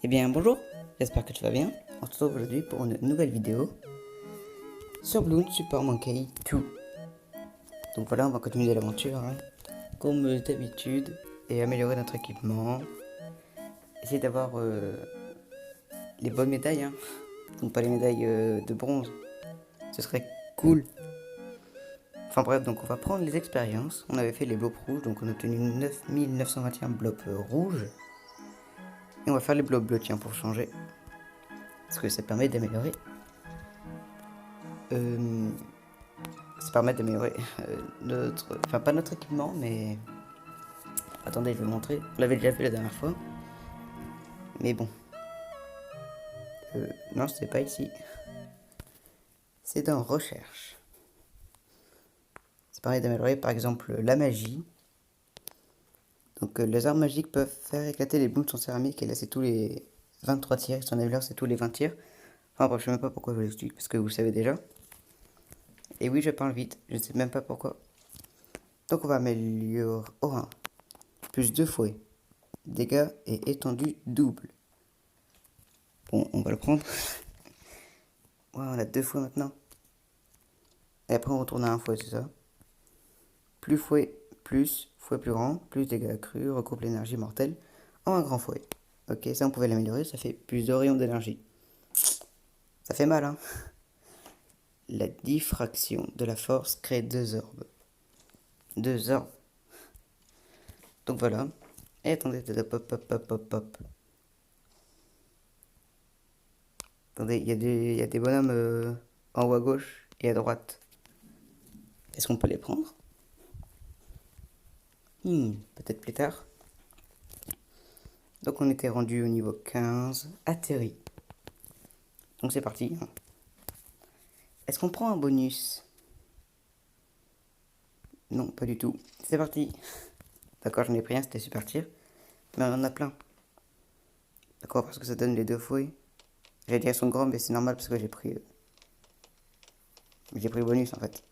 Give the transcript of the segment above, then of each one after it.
Eh bien bonjour, j'espère que tu vas bien. On se retrouve aujourd'hui pour une nouvelle vidéo sur Bloons Super Monkey 2. Donc voilà, on va continuer l'aventure hein, comme d'habitude et améliorer notre équipement. Essayer d'avoir les bonnes médailles, hein. Donc pas les médailles de bronze, ce serait cool. Enfin bref, donc on va prendre les expériences. On avait fait les blobs rouges, donc on a obtenu 9921 blobs rouges. Et on va faire les blobs bleus, tiens, pour changer. Parce que ça permet d'améliorer. Ça permet d'améliorer notre... Enfin, pas notre équipement, mais... Attendez, je vais vous montrer. On l'avait déjà fait la dernière fois. Mais bon. Non, c'est pas ici. C'est dans Recherche. Ça permet d'améliorer, par exemple, la magie. Donc, les armes magiques peuvent faire éclater les booms en céramique. Et là, c'est tous les 23 tirs. Si on améliore, c'est tous les 20 tirs. Enfin, bref, je sais même pas pourquoi je vous l'explique, parce que vous le savez déjà. Et oui, je parle vite. Je ne sais même pas pourquoi. Donc, on va améliorer... Oh, 1. Plus 2 fouets. Dégâts et étendue double. Bon, on va le prendre. Ouais, on a 2 fouets maintenant. Et après, on retourne à un fouet, c'est ça. Plus fouet, plus fouet plus grand, plus dégâts accrus, recoupe l'énergie mortelle en un grand fouet. Ok, ça on pouvait l'améliorer, ça fait plus de rayons d'énergie. Ça fait mal, hein. La diffraction de la force crée 2 orbes. 2 orbes. Donc voilà. Et attendez, hop, hop, hop, hop, hop. Attendez, il y a des bonhommes en haut à gauche et à droite. Est-ce qu'on peut les prendre? Peut-être plus tard. Donc on était rendu au niveau 15, atterri. Donc c'est parti. Est-ce qu'on prend un bonus? Non, pas du tout. C'est parti. D'accord, j'en ai pris un, c'était super tir. Mais on en a plein. D'accord, parce que ça donne les 2 fouets. J'allais dire son grand, mais c'est normal parce que j'ai pris le bonus en fait.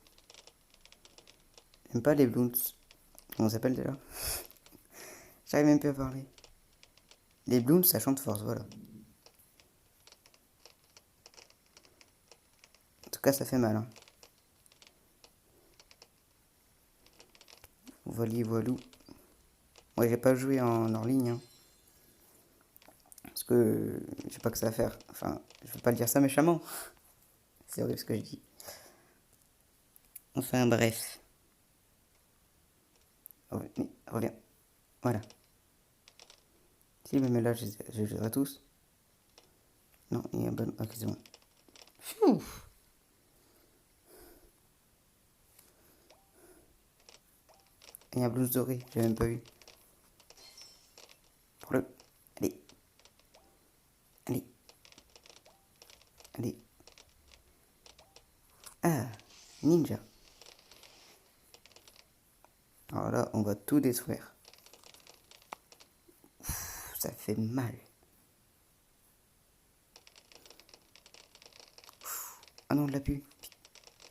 J'aime pas les bloons. Comment ça s'appelle déjà? J'arrive même plus à parler. Les bloons, ça chante force, voilà. En tout cas, ça fait mal. Hein. Voili, voilou. Ouais, j'ai pas joué en hors ligne. Hein. Parce que je sais pas que ça va faire. Enfin, je veux pas dire ça méchamment. C'est horrible ce que je dis. Enfin, bref. Oh, reviens. Voilà. Si, mais là, je les aurai tous. Non, il y a un bon. Ok, c'est bon. Pfiou. Il y a un blouse doré, j'ai même pas vu. Prends-le. Allez. Allez. Allez. Ah, ninja. Alors là, on va tout détruire. Ça fait mal. Ah non, on l'a pu.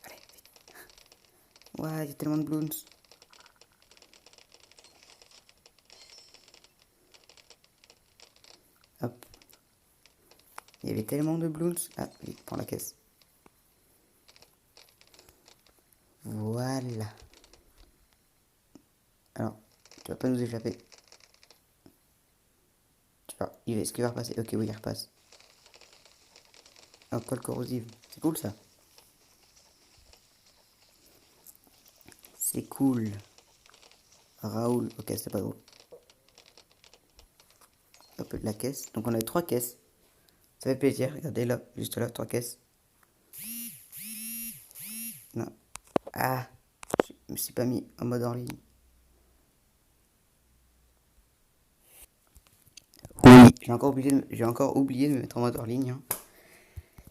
Allez, vite. Ouais, il y a tellement de bloons. Hop. Il y avait tellement de bloons. Ah, vite, prends la caisse. Voilà. Alors, tu vas pas nous échapper. Est-ce qu'il va repasser? Ok, oui, il repasse. Oh, colle corrosive. C'est cool ça. C'est cool. Raoul. Ok, c'est pas drôle. Hop, la caisse. Donc on a 3 caisses. Ça fait plaisir. Regardez là, juste là, 3 caisses. Non. Ah, je me suis pas mis en mode en ligne. Oui, j'ai encore oublié de me mettre en mode hors ligne. Hein.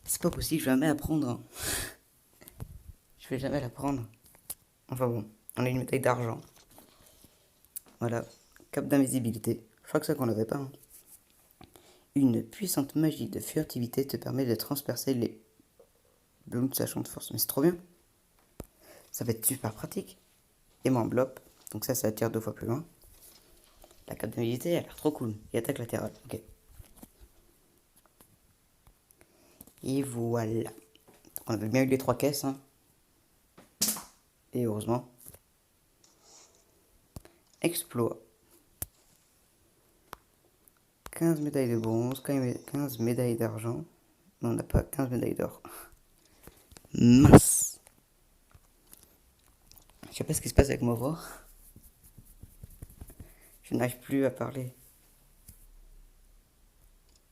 C'est pas possible, je vais jamais apprendre. Hein. Je vais jamais l'apprendre. Enfin bon, on a une médaille d'argent. Voilà, cap d'invisibilité. Je crois que c'est ça qu'on n'avait pas. Hein. Une puissante magie de furtivité te permet de transpercer les blooms sachant de force. Mais c'est trop bien. Ça va être super pratique. Et mon enveloppe. Donc ça attire 2 fois plus loin. La cap d'invisibilité, elle a l'air trop cool. Et attaque latérale. Ok. Et voilà. On avait bien eu les 3 caisses. Hein. Et heureusement. Exploit. 15 médailles de bronze, 15 médailles d'argent. Mais on n'a pas 15 médailles d'or. Mince. Je sais pas ce qui se passe avec ma voix. Je n'arrive plus à parler.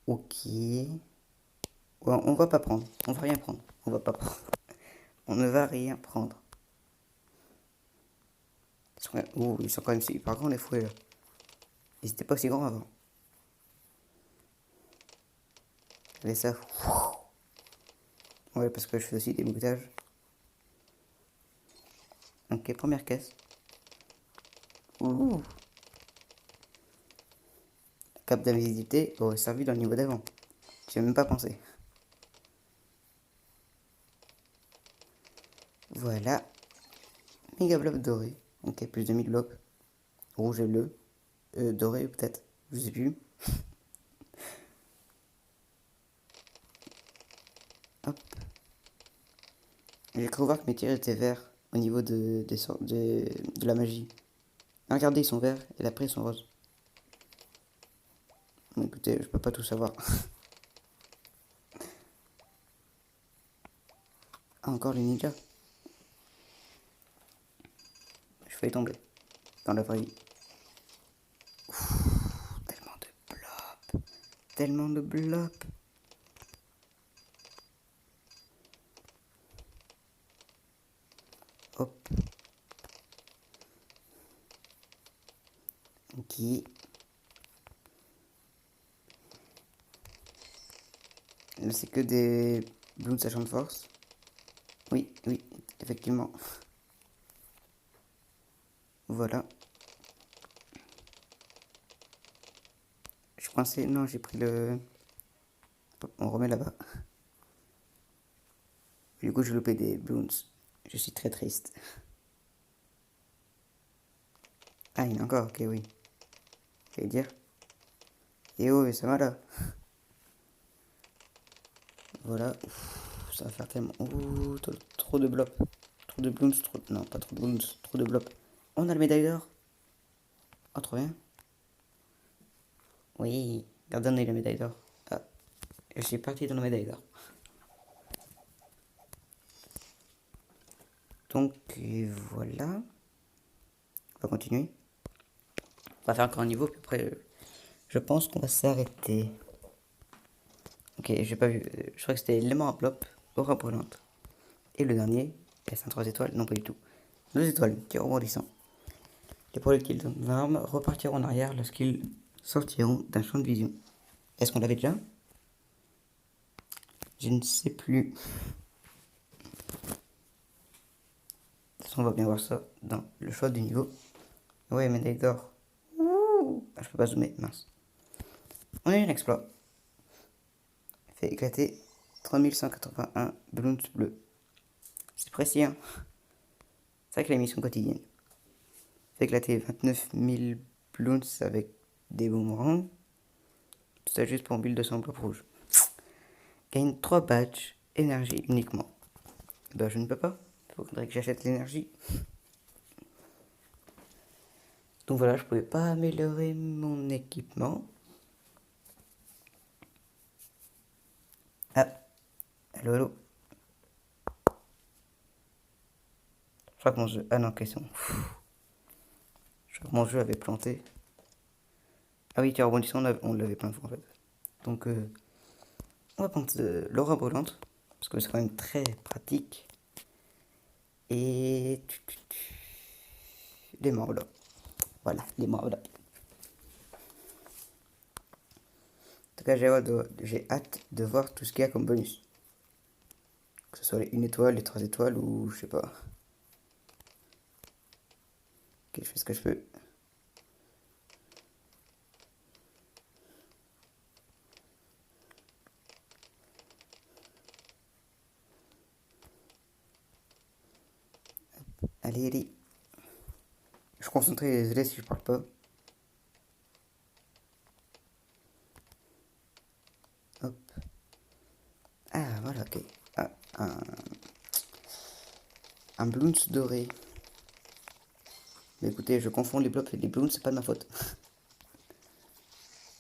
Ok. Ouais, on va pas prendre. On va rien prendre. On va pas prendre. On ne va rien prendre. Ils sont quand même super grands les fouets là. Ils étaient pas si grands avant. Mais ça. Ouais, parce que je fais aussi des bruitages. Ok, première caisse. Ouh. Cap d'invisibilité aurait servi dans le niveau d'avant. J'ai même pas pensé. Voilà. Méga bloc doré. Ok, plus de 1000 blocs. Rouge et bleu. Doré peut-être. Je sais plus. Hop. J'ai cru voir que mes tirs étaient verts au niveau de la magie. Ah, regardez, ils sont verts et après ils sont roses. Bon, écoutez, je peux pas tout savoir. Ah, encore les ninjas. Je fais tomber. Dans la vraie vie. Tellement de blops. Tellement de blops. Hop. Ok. Là, c'est que des bloons sachant de force. Oui, oui, effectivement. Voilà. Je suis coincé. Non, j'ai pris le... On remet là-bas. Du coup, j'ai loupé des bloons. Je suis très triste. Ah, il y en a encore, ok, oui. J'allais dire. Et oh, ça va là. Voilà. Ça va faire tellement... Ouh, trop de blops. Trop de bloons, trop... Non, pas trop de bloons, trop de blops. On a le médaille d'or. Oh, trop bien. Oui, regardez, on a eu la médaille d'or. Ah, je suis parti dans la médaille d'or. Donc, voilà. On va continuer. On va faire encore un niveau, puis après, je pense qu'on va s'arrêter. Ok, j'ai pas vu. Je crois que c'était l'élément à plop, aura brûlante. Et le dernier, est un 3 étoiles. Non, pas du tout. 2 étoiles, tir rebondissant. Les projectiles d'armes repartiront en arrière lorsqu'ils sortiront d'un champ de vision. Est-ce qu'on l'avait déjà? Je ne sais plus. De toute façon, on va bien voir ça dans le choix du niveau. Ouais, médaille d'or. Ah, je peux pas zoomer, mince. On a eu un exploit. Fait éclater 3181 balloons bleus. C'est précis, hein. C'est vrai que la mission quotidienne. Fait éclater 29 000 balloons avec des boomerangs. Tout ça juste pour 1200 blocs rouges. Gagne 3 badges énergie uniquement. Bah, je ne peux pas. Il faudrait que j'achète l'énergie. Donc voilà, je pouvais pas améliorer mon équipement. Ah, allô, allô. Je crois que mon jeu... Ah non, question. Je crois que mon jeu avait planté. Ah oui, tiens, rebondissant, on l'avait plein de fois en fait. Donc, on va prendre l'aura brûlante. Parce que c'est quand même très pratique. Et... Les morts là. Voilà, les morts là. En tout cas, j'ai hâte de voir tout ce qu'il y a comme bonus. Que ce soit les 1 étoile, les 3 étoiles ou je sais pas. Ok, je fais ce que je peux. Allez, allez. Je suis concentré, désolé si je parle pas. Hop. Ah, voilà. Voilà, ok. Ah, un bloons doré. Mais écoutez, je confonds les blops et les bloons, c'est pas de ma faute.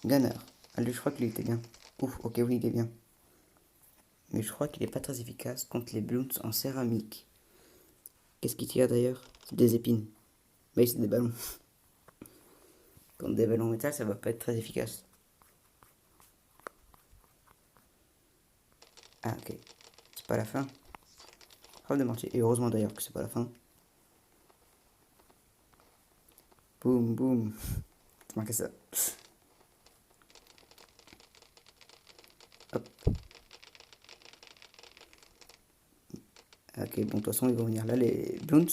Gunner. Allez, je crois qu'il était bien. Ouf, ok, oui, il est bien. Mais je crois qu'il est pas très efficace contre les bloons en céramique. Qu'est-ce qu'il tire d'ailleurs? C'est des épines. Mais c'est des ballons. Contre des ballons en métal, ça va pas être très efficace. Ah, ok. C'est pas la fin. Preuve de mentir. Et heureusement d'ailleurs que c'est pas la fin. Boum, boum. C'est marqué ça. Hop. Ok, bon, de toute façon, ils vont venir là, les bloons.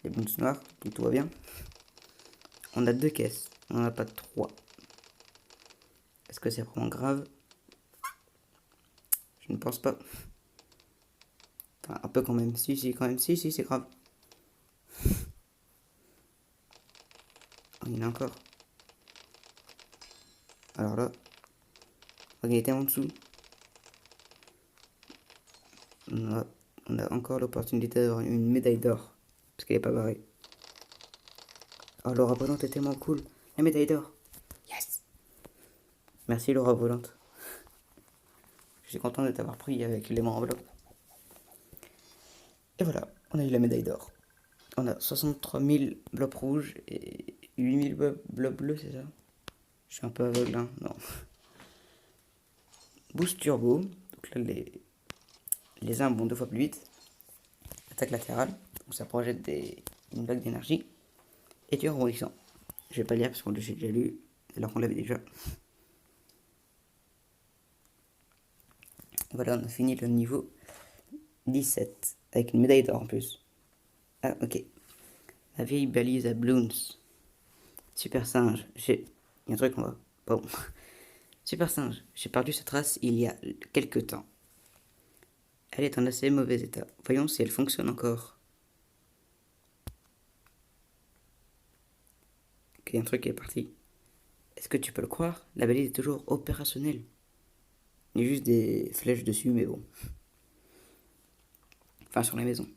Les bloons noirs, donc tout va bien. On a 2 caisses. On n'en a pas 3. Est-ce que c'est vraiment grave? Je ne pense pas. Enfin, un peu quand même. Si, si, quand même. Si, si, c'est grave. Oh, il y en a encore. Alors là, il était en dessous. On a encore l'opportunité d'avoir une médaille d'or. Parce qu'elle est pas barrée. Oh, Laura Volante est tellement cool. La médaille d'or. Yes. Merci Laura Volante. Je suis content de t'avoir pris avec l'élément enveloppe. Et voilà, on a eu la médaille d'or. On a 63 000 blobs rouges et 8 000 blobs bleus, c'est ça? Je suis un peu aveugle, hein. Non. Boost turbo. Donc là, les armes vont 2 fois plus vite. Attaque latérale. Donc ça projette une vague d'énergie. Et tir rebondissant. Je vais pas lire parce qu'on l'a déjà lu. Alors qu'on l'avait déjà. Voilà, on a fini le niveau 17. Avec une médaille d'or en plus. Ah, ok. La vieille balise à Bloons. Super singe. Il y a un truc qu'on va. Bon. Super singe. J'ai perdu cette race il y a quelques temps. Elle est en assez mauvais état. Voyons si elle fonctionne encore. Ok, un truc qui est parti. Est-ce que tu peux le croire? La balise est toujours opérationnelle. Il y a juste des flèches dessus, mais bon. Enfin, sur la maison.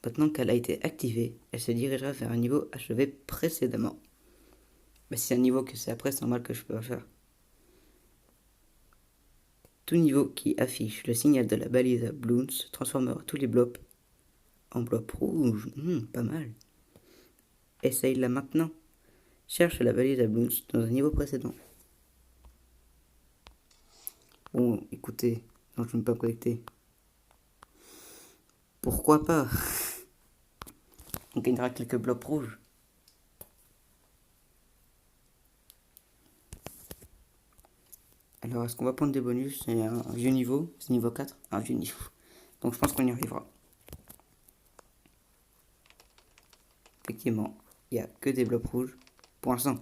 Maintenant qu'elle a été activée, elle se dirigera vers un niveau achevé précédemment. Mais si c'est un niveau que c'est après, c'est normal que je peux pas faire. Tout niveau qui affiche le signal de la balise à Bloons transformera tous les blops en blops rouges. Pas mal. Essaye-la maintenant. Cherche la balise à Bloons dans un niveau précédent. Bon, écoutez, non, je ne peux pas me connecter. Pourquoi pas? On gagnera quelques blocs rouges. Alors, est-ce qu'on va prendre des bonus? C'est un vieux niveau, c'est niveau 4, un vieux niveau. Donc je pense qu'on y arrivera. Effectivement, il n'y a que des blocs rouges. Pour l'instant.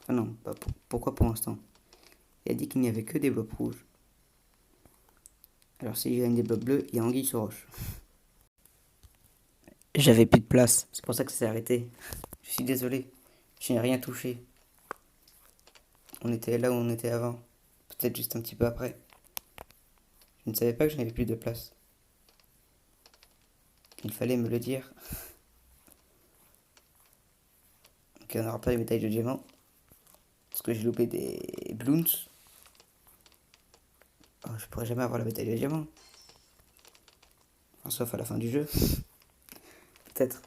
Ah non, pourquoi pour l'instant? Il a dit qu'il n'y avait que des blocs rouges. Alors si je gagne des blocs bleus, il y a anguille sur roche. J'avais plus de place, c'est pour ça que ça s'est arrêté. Je suis désolé, je n'ai rien touché. On était là où on était avant. Peut-être juste un petit peu après. Je ne savais pas que je n'avais plus de place. Il fallait me le dire. Ok, on n'aura pas les médailles de diamant. Parce que j'ai loupé des bloons. Oh, je pourrais jamais avoir la médaille de diamant. Enfin, sauf à la fin du jeu. Peut-être.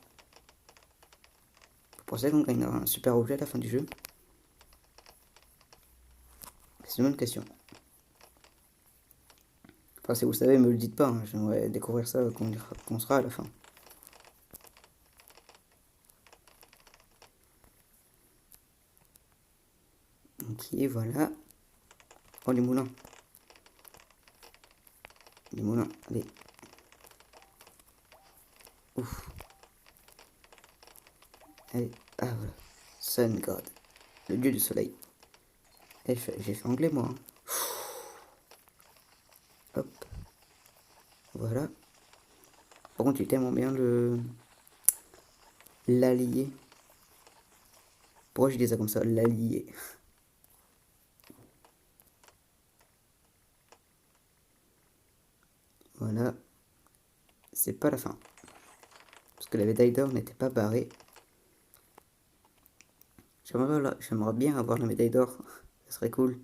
Vous pensez qu'on gagnera un super objet à la fin du jeu? C'est une bonne question. Enfin, si vous le savez, me le dites pas. Hein. J'aimerais découvrir ça quand on sera à la fin. Ok, voilà. Oh, les moulins. Les moulins, allez. Ouf. Allez, ah voilà. Sun God. Le dieu du soleil. J'ai fait anglais, moi. Hein. Hop. Voilà. Par contre, il est tellement bien l'allié. Pourquoi je dis ça comme ça? L'allié. voilà. C'est pas la fin. Parce que la médaille d'or n'était pas barrée. J'aimerais bien avoir la médaille d'or. Ça serait cool.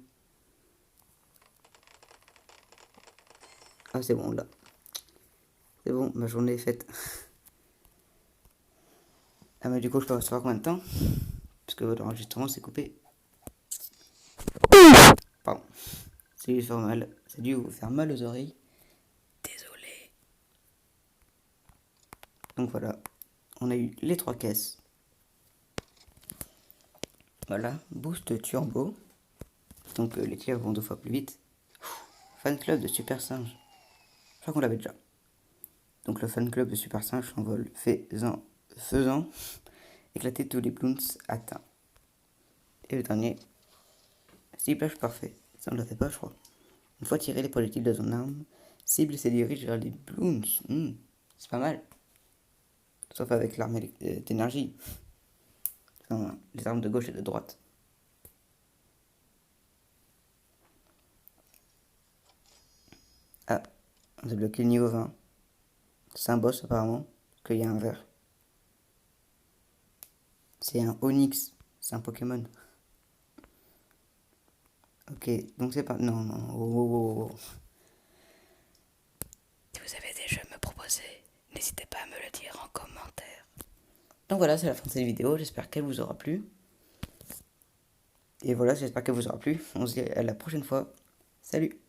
Ah, c'est bon, là. C'est bon, ma journée est faite. Ah, mais du coup, je peux recevoir combien de temps? Parce que votre enregistrement s'est coupé. Pardon. Ça a dû vous faire mal. Ça a dû vous faire mal aux oreilles. Désolé. Donc voilà. On a eu les 3 caisses. Voilà. Boost Turbo. Donc les tirs vont 2 fois plus vite. Fan club de Super Singe. Je crois qu'on l'avait déjà. Donc le fan club de Super Singe s'envole, faisant éclater tous les bloons atteints. Et le dernier, ciblage parfait. Ça on ne l'a fait pas, je crois. Une fois tiré les projectiles de son arme, cible se dirige vers les bloons. C'est pas mal. Sauf avec l'arme d'énergie. Enfin, les armes de gauche et de droite. Ah, on a bloqué le niveau 20. C'est un boss apparemment, parce qu'il y a un vert. C'est un Onyx, c'est un Pokémon. Ok, donc c'est pas... Non, non, oh. Si vous avez des jeux à me proposer, n'hésitez pas à me le dire en commentaire. Donc voilà, c'est la fin de cette vidéo, j'espère qu'elle vous aura plu. Et voilà, j'espère qu'elle vous aura plu. On se dit à la prochaine fois. Salut!